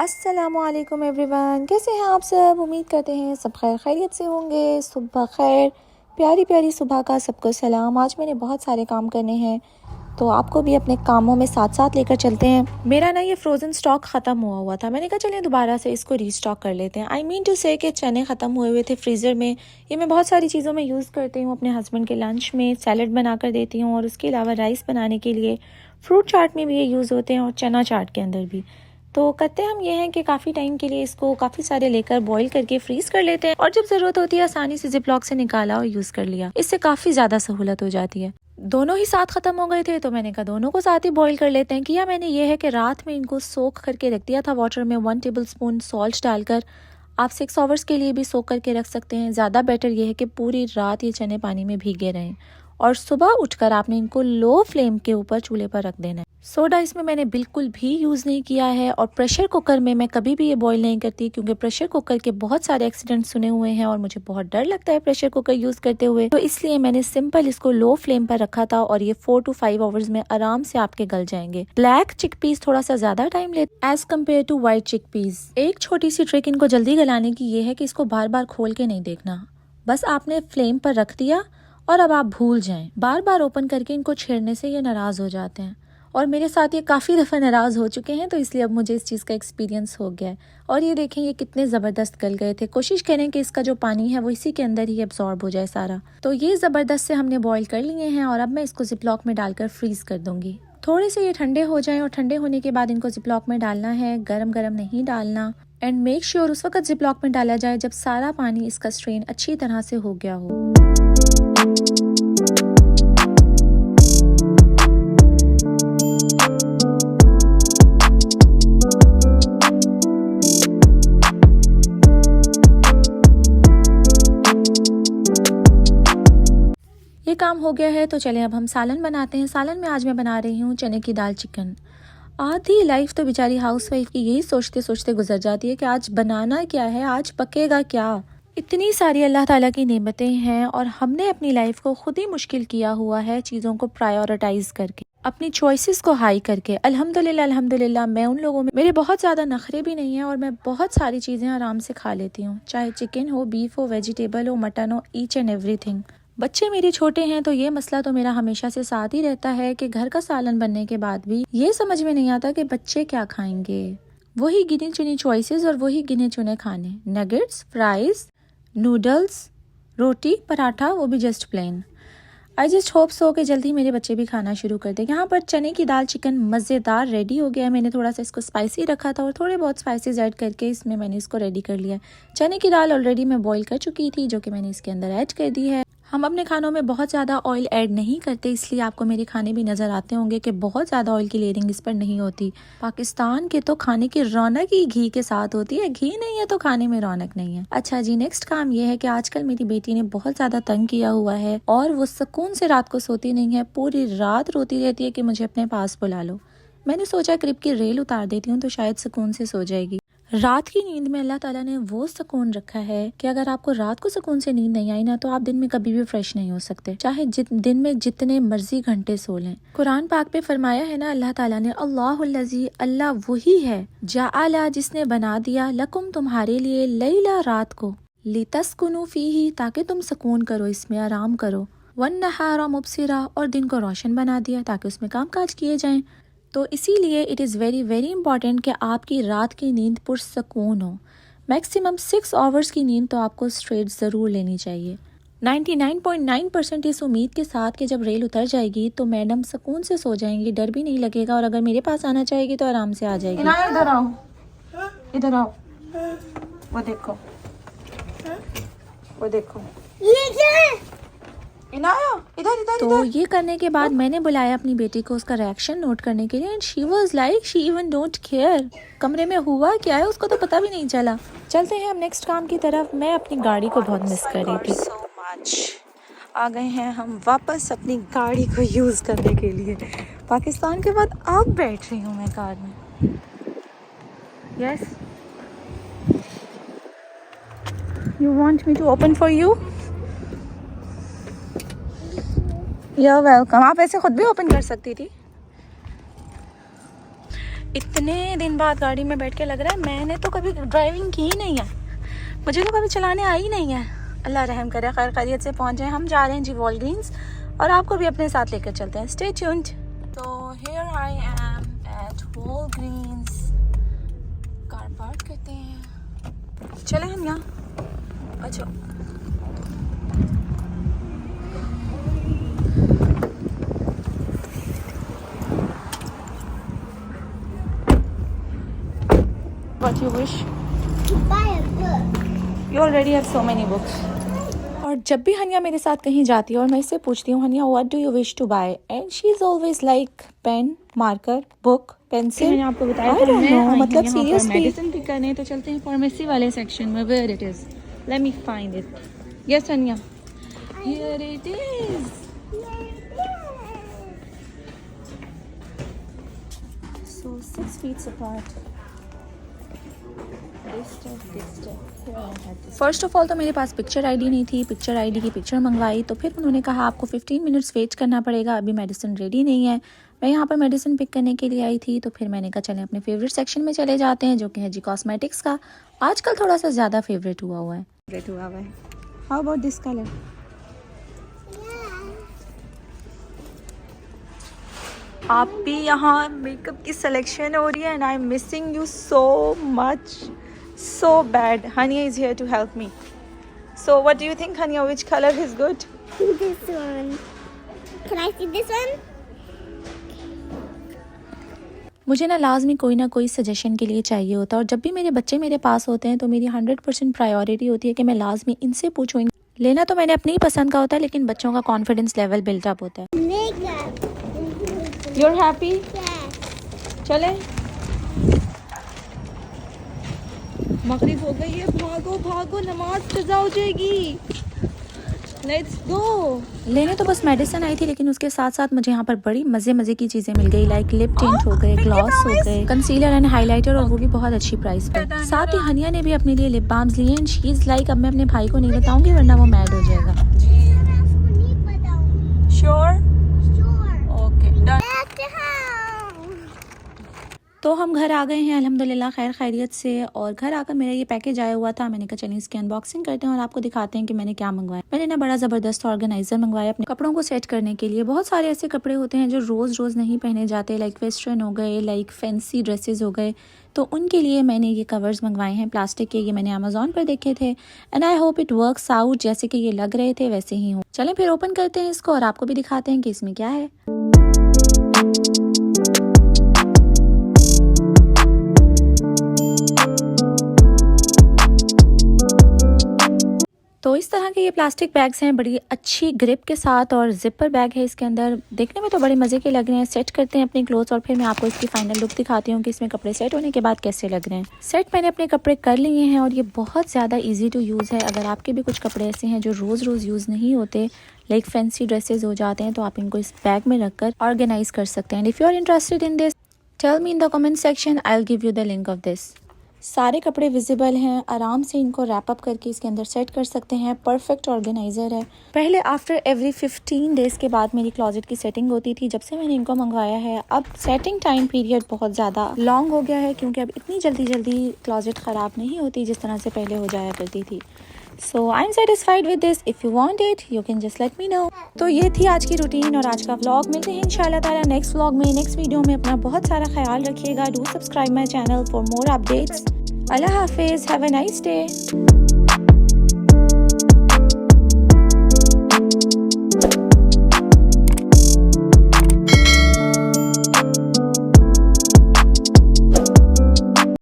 अस्सलामुअलैकुम एवरीवन, कैसे हैं आप सब। उम्मीद करते हैं सब खैर खैरियत से होंगे। सुबह खैर, प्यारी प्यारी सुबह का सबको सलाम। आज मैंने बहुत सारे काम करने हैं तो आपको भी अपने कामों में साथ साथ लेकर चलते हैं। मेरा ना ये फ्रोज़न स्टॉक ख़त्म हुआ था। मैंने कहा चलिए दोबारा से इसको रीस्टॉक कर लेते हैं। आई मीन टू से कि चने ख़त्म हुए थे फ्रीज़र में। ये मैं बहुत सारी चीज़ों में यूज़ करती हूँ। अपने हस्बैंड के लंच में सैलड बना कर देती हूँ और उसके अलावा राइस बनाने के लिए, फ्रूट चाट में भी ये यूज़ होते हैं और चना चाट के अंदर भी। तो करते हम ये हैं कि काफ़ी टाइम के लिए इसको काफ़ी सारे लेकर बॉईल करके फ्रीज़ कर लेते हैं और जब ज़रूरत होती है आसानी से जिप लॉक से निकाला और यूज़ कर लिया। इससे काफ़ी ज़्यादा सहूलत हो जाती है। दोनों ही साथ ख़त्म हो गए थे तो मैंने कहा दोनों को साथ ही बॉईल कर लेते हैं। किया मैंने ये है कि रात में इनको सोख करके रख दिया था वाटर में 1 टेबलस्पून सॉल्ट डालकर। आप 6 आवर्स के लिए भी सोख करके रख सकते हैं। ज़्यादा बेटर ये है कि पूरी रात ये चने पानी में भीगे रहें और सुबह उठकर आपने इनको लो फ्लेम के ऊपर चूल्हे पर रख देना है। सोडा इसमें मैंने बिल्कुल भी यूज़ नहीं किया है और प्रेशर कुकर में मैं कभी भी ये बॉईल नहीं करती क्योंकि प्रेशर कुकर के बहुत सारे एक्सीडेंट सुने हुए हैं और मुझे बहुत डर लगता है प्रेशर कुकर यूज़ करते हुए। तो इसलिए मैंने सिंपल इसको लो फ्लेम पर रखा था और ये 4 to 5 आवर्स में आराम से आपके गल जाएंगे। ब्लैक चिकपीस थोड़ा सा ज्यादा टाइम लेते as compare to white chickpeas. एक छोटी सी ट्रिक इनको जल्दी गलाने की ये है कि इसको बार बार खोल के नहीं देखना, बस आपने फ्लेम पर रख दिया और अब आप भूल जाएं। बार बार ओपन करके इनको छेड़ने से ये नाराज़ हो जाते हैं और मेरे साथ ये काफ़ी दफ़ा नाराज़ हो चुके हैं तो इसलिए अब मुझे इस चीज़ का एक्सपीरियंस हो गया है। और ये देखें ये कितने ज़बरदस्त गल गए थे। कोशिश करें कि इसका जो पानी है वो इसी के अंदर ही एब्जॉर्ब हो जाए सारा। तो ये ज़बरदस्त से हमने बॉईल कर लिए हैं और अब मैं इसको जिपलॉक में डालकर फ्रीज़ कर दूँगी। थोड़े से ये ठंडे हो जाएँ और ठंडे होने के बाद इनको जिपलॉक में डालना है। गरम गरम नहीं डालना एंड मेक श्योर उस वक्त जिपलॉक में डाला जाए जब सारा पानी इसका स्ट्रेन अच्छी तरह से हो गया हो। ये काम हो गया है तो चलें अब हम सालन बनाते हैं। सालन में आज मैं बना रही हूँ चने की दाल चिकन। आधी लाइफ तो बेचारी हाउसवाइफ की यही सोचते सोचते गुजर जाती है कि आज बनाना क्या है, आज पकेगा क्या। इतनी सारी अल्लाह ताला की नेमतें हैं और हमने अपनी लाइफ को खुद ही मुश्किल किया हुआ है चीज़ों को प्रायोरिटाइज करके, अपनी चॉइसेस को हाई करके। अल्हम्दुलिल्लाह अल्हम्दुलिल्लाह मैं उन लोगों में, मेरे बहुत ज़्यादा नखरे भी नहीं हैं और मैं बहुत सारी चीज़ें आराम से खा लेती हूँ, चाहे चिकन हो, बीफ हो, वेजिटेबल हो, मटन हो, ईच एंड एवरीथिंग। बच्चे मेरे छोटे हैं तो ये मसला तो मेरा हमेशा से साथ ही रहता है कि घर का सालन बनने के बाद भी ये समझ में नहीं आता कि बच्चे क्या खाएंगे। वही गिनी चुनी चॉइसेस और वही गिने चुने खाने, नगेट्स, फ्राइज, नूडल्स, रोटी, पराठा, वो भी just plain. I just hope so कि जल्दी मेरे बच्चे भी खाना शुरू कर दें। यहाँ पर चने की दाल चिकन मज़ेदार रेडी हो गया है। मैंने थोड़ा सा इसको स्पाइसी रखा था और थोड़े बहुत स्पाइसेस ऐड करके इसमें मैंने इसको रेडी कर लिया। चने की दाल ऑलरेडी मैं बॉईल कर चुकी थी जो कि मैंने इसके अंदर ऐड कर दी है। हम अपने खानों में बहुत ज़्यादा ऑयल ऐड नहीं करते, इसलिए आपको मेरे खाने भी नज़र आते होंगे कि बहुत ज़्यादा ऑयल की लेयरिंग इस पर नहीं होती। पाकिस्तान के तो खाने की रौनक ही घी के साथ होती है, घी नहीं है तो खाने में रौनक नहीं है। अच्छा जी, नेक्स्ट काम ये है कि आजकल मेरी बेटी ने बहुत ज़्यादा तंग किया हुआ है और वो सुकून से रात को सोती नहीं है, पूरी रात रोती रहती है कि मुझे अपने पास बुला लो। मैंने सोचा क्रिब की रेल उतार देती हूँ तो शायद सुकून से सो जाएगी। रात की नींद में अल्लाह ताला ने वो सुकून रखा है कि अगर आपको रात को सुकून से नींद नहीं आई ना तो आप दिन में कभी भी फ्रेश नहीं हो सकते, चाहे दिन में जितने मर्जी घंटे सो लें। कुरान पाक पे फरमाया है ना अल्लाह ताला ने, अल्लाहुल्लज़ी, अल्लाह वही है, जाअला, जिसने बना दिया, लकुम, तुम्हारे लिए, लैला, रात को, लितस्कुनु फीही, ताकि तुम सुकून करो, इसमें आराम करो, वन्नहारा मुबसिरा, और दिन को रोशन बना दिया ताकि उसमें काम काज किए जाएं। तो इसीलिए it is very very important कि आपकी रात की नींद पुरसकून हो। मैक्सिमम 6 आवर्स की नींद तो आपको स्ट्रेट ज़रूर लेनी चाहिए। 99.9% इस उम्मीद के साथ कि जब रेल उतर जाएगी तो मैडम सुकून से सो जाएंगी, डर भी नहीं लगेगा और अगर मेरे पास आना चाहेगी तो आराम से आ जाएगी। इधर आओ, इधर आओ, वो देखो, वो देखो, ये क्या है? इधर इधर। तो ये करने के बाद मैंने बुलाया अपनी बेटी को उसका रिएक्शन नोट करने के लिए and she was like she even don't care कमरे में हुआ क्या है उसको तो पता भी नहीं चला। चलते हैं अब नेक्स्ट काम की तरफ। मैं अपनी गाड़ी को बहुत मिस कर रही थी। सो मच आ गए हैं हम वापस अपनी गाड़ी को यूज़ करने के लिए। पाकिस्तान के बाद अब बैठ रही हूँ मैं कार में। Yes, you want me to open for you? You're welcome। आप ऐसे खुद भी ओपन कर सकती थी। इतना इतने दिन बाद गाड़ी में बैठ के लग रहा है मैंने तो कभी ड्राइविंग की ही नहीं है, मुझे तो कभी चलाने आई ही नहीं है। अल्लाह रहम करे, खैर खैरियत से पहुँचे। हम जा रहे हैं जी वॉलग्रीन्स और आपको भी अपने साथ लेकर चलते हैं। Stay tuned. तो here I am at Walgreens. Car park करते हैं, चले हम यहाँ। अच्छा What you wish? To buy a book. You already have so many books. और जब भी हनिया मेरे साथ कहीं जाती है और मैं इससे पूछती हूँ Haniya what do you wish to buy, and she is always like pen, marker, book, pencil. मैंने आपको बताया था मतलब सीरियसली मेडिसिन पिक करने, तो चलते हैं फार्मेसी वाले सेक्शन में। Where it is, let me find it. Yes Haniya, here it is. So 6 feet apart. First of all तो मेरे पास पिक्चर आईडी नहीं थी, पिक्चर आईडी की पिक्चर मंगवाई, तो फिर उन्होंने कहा आपको 15 मिनट्स वेट करना पड़ेगा, अभी मेडिसिन रेडी नहीं है। मैं यहाँ पर मेडिसिन पिक करने के लिए आई थी, तो फिर मैंने कहा चलें अपने फेवरेट सेक्शन में चले जाते हैं, जो कि है जी कॉस्मेटिक्स का। आजकल थोड़ा सा ज़्यादा फेवरेट हुआ है। How about this colour? आप भी यहाँ मेकअप की सिलेक्शन हो रही है, and I am missing you so much, so bad. Hania is here to help me. So what do you think, Hania, which color is good? This one. Can I see this one? मुझे ना लाजमी कोई ना कोई suggestion के लिए चाहिए होता है, और जब भी मेरे बच्चे मेरे पास होते हैं तो मेरी 100% प्रायोरिटी होती है कि मैं लाजमी इनसे पूछूँ। लेना तो मैंने अपनी ही पसंद का होता है, लेकिन बच्चों का कॉन्फिडेंस लेवल बिल्टअप होता है। Makeup. You're happy? Yes. चलें। मगरिब हो गई है, भागो भागो, नमाज कज़ा हो जाएगी। Let's go. लेने तो बस मेडिसिन आई थी, लेकिन उसके साथ साथ मुझे यहाँ पर बड़ी मज़े की चीज़ें मिल गई, लाइक लिप टिंट हो गए, ग्लॉस हो गए, कंसीलर एंड हाइलाइटर, और वो भी बहुत अच्छी प्राइस पर। साथ ही हनिया ने भी अपने लिए लिप बाम्स लिए, एंड शी इज़ लाइक अब मैं अपने भाई को नहीं बताऊंगी वरना वो मैड हो जाएगा। श्योर? Okay done. तो हम घर आ गए हैं अल्हम्दुलिल्लाह खैर खैरियत से, और घर आकर मेरा ये पैकेज आया हुआ था। मैंने कहा चलिए इसकी अनबॉक्सिंग करते हैं और आपको दिखाते हैं कि मैंने क्या मंगवाया। मैंने ना बड़ा ज़बरदस्त ऑर्गेनाइजर मंगवाया अपने कपड़ों को सेट करने के लिए। बहुत सारे ऐसे कपड़े होते हैं जो रोज़ नहीं पहने जाते, लाइक वेस्टर्न हो गए, लाइक फैंसी ड्रेसेस हो गए, तो उनके लिए मैंने ये कवर्स मंगवाए हैं प्लास्टिक के। ये मैंने अमेजोन पर देखे थे, and I hope it works out, जैसे कि ये लग रहे थे वैसे ही हो। चलें फिर ओपन करते हैं इसको और आपको भी दिखाते हैं कि इसमें क्या है। तो इस तरह के ये प्लास्टिक बैग्स हैं, बड़ी अच्छी ग्रिप के साथ, और जिपर बैग है इसके अंदर। देखने में तो बड़े मज़े के लग रहे हैं। सेट करते हैं अपने क्लोथ्स और फिर मैं आपको इसकी फाइनल लुक दिखाती हूँ कि इसमें कपड़े सेट होने के बाद कैसे लग रहे हैं। सेट मैंने अपने कपड़े कर लिए हैं, और ये बहुत ज़्यादा ईजी टू यूज़ है। अगर आपके भी कुछ कपड़े ऐसे हैं जो रोज़ यूज़ नहीं होते, लाइक फैंसी ड्रेसेस हो जाते हैं, तो आप इनको इस बैग में रख कर ऑर्गेनाइज कर सकते हैं। If you are interested in this, tell me in the comment section, I will give you the link of this. सारे कपड़े विजिबल हैं, आराम से इनको रैप अप करके इसके अंदर सेट कर सकते हैं। परफेक्ट ऑर्गेनाइजर है। पहले आफ्टर एवरी 15 डेज़ के बाद मेरी क्लोजेट की सेटिंग होती थी। जब से मैंने इनको मंगवाया है, अब सेटिंग टाइम पीरियड बहुत ज़्यादा लॉन्ग हो गया है, क्योंकि अब इतनी जल्दी क्लोजेट ख़राब नहीं होती जिस तरह से पहले हो जाया करती थी। So I am satisfied with this. If you want it you can just let me know. तो ये थी आज की रूटीन और आज का व्लॉग। मिलते हैं इंशाल्लाह ताला नेक्स्ट व्लॉग में, नेक्स्ट वीडियो में। अपना बहुत सारा ख्याल रखिएगा। Do subscribe my channel for more updates. अल्लाह हाफिज़, हैव अ नाइस डे।